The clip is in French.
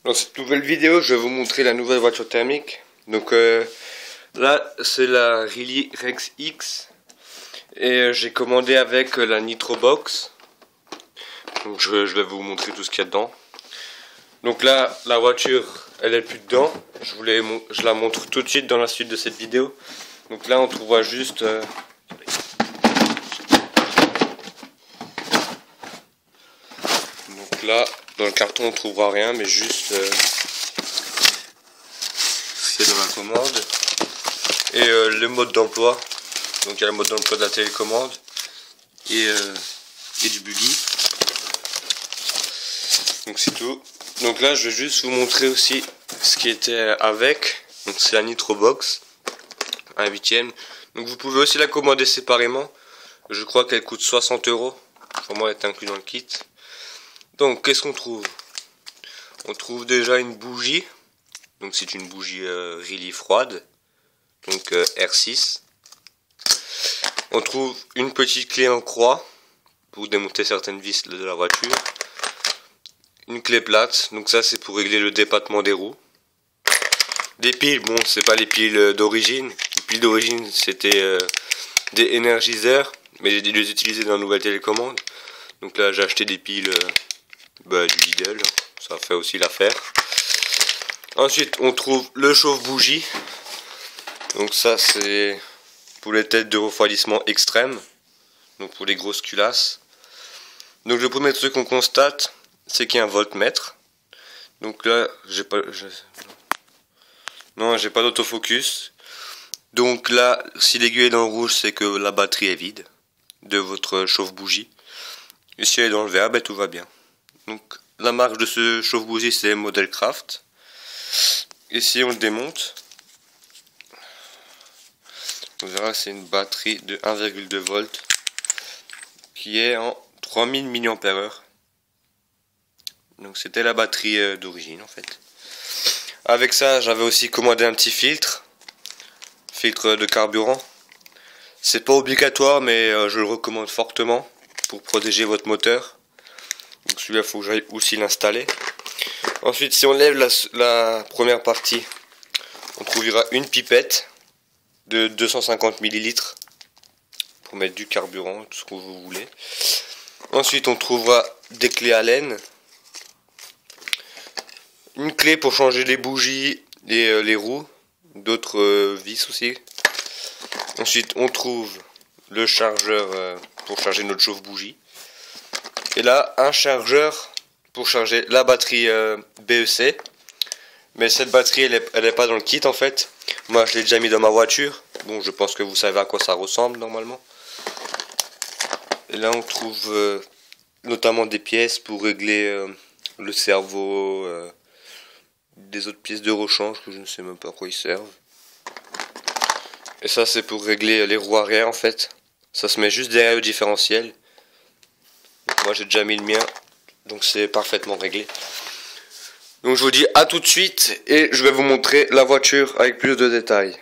Dans cette nouvelle vidéo, je vais vous montrer la nouvelle voiture thermique. Donc là, c'est la Riley Rex X. Et j'ai commandé avec la Nitrobox. Donc je vais vous montrer tout ce qu'il y a dedans. Donc là, la voiture, elle est plus dedans. Je la montre tout de suite dans la suite de cette vidéo. Donc là, on trouvera juste... Donc là, dans le carton, on trouvera rien, mais juste ce qu'il y a dans la commande. Et le mode d'emploi. Donc il y a le mode d'emploi de la télécommande. Et du buggy. Donc c'est tout. Donc là, je vais juste vous montrer aussi ce qui était avec. Donc c'est la Nitrobox, un 8ème. Donc vous pouvez aussi la commander séparément. Je crois qu'elle coûte 60 €. Pour moi, elle est inclue dans le kit. Donc qu'est-ce qu'on trouve? On trouve déjà une bougie. Donc c'est une bougie Riley froide. Donc R6. On trouve une petite clé en croix pour démonter certaines vis de la voiture. Une clé plate, donc ça c'est pour régler le débattement des roues. Des piles, bon c'est pas les piles d'origine. Les piles d'origine c'était des énergiseurs, mais j'ai dû les utiliser dans la nouvelle télécommande. Donc là j'ai acheté des piles du Lidl, ça fait aussi l'affaire. Ensuite on trouve le chauffe-bougie. Donc ça c'est pour les têtes de refroidissement extrême, donc pour les grosses culasses. Donc le premier truc qu'on constate, c'est qu'il y a un voltmètre. Donc là, j'ai pas d'autofocus. Donc là, si l'aiguille est dans le rouge, c'est que la batterie est vide de votre chauffe-bougie. Et si elle est dans le vert, ben, tout va bien. Donc la marque de ce chauffe-bougie, c'est Model Craft. Et si on le démonte, on verra que c'est une batterie de 1,2 volts qui est en 3000 mAh. Donc c'était la batterie d'origine en fait. Avec ça, j'avais aussi commandé un petit filtre de carburant. C'est pas obligatoire, mais je le recommande fortement pour protéger votre moteur. Donc celui-là, il faut que j'aille aussi l'installer. Ensuite, si on lève la première partie, on trouvera une pipette de 250 ml pour mettre du carburant, tout ce que vous voulez. Ensuite, on trouvera des clés Allen. Une clé pour changer les bougies et les roues, d'autres vis aussi. Ensuite, on trouve le chargeur pour charger notre chauffe-bougie. Et là, un chargeur pour charger la batterie BEC. Mais cette batterie, elle est pas dans le kit en fait. Moi, je l'ai déjà mis dans ma voiture. Bon, je pense que vous savez à quoi ça ressemble normalement. Et là, on trouve notamment des pièces pour régler le servot. Des autres pièces de rechange que je ne sais même pas à quoi ils servent. Et ça c'est pour régler les roues arrière en fait. Ça se met juste derrière le différentiel. Moi j'ai déjà mis le mien, donc c'est parfaitement réglé. Donc je vous dis à tout de suite et je vais vous montrer la voiture avec plus de détails.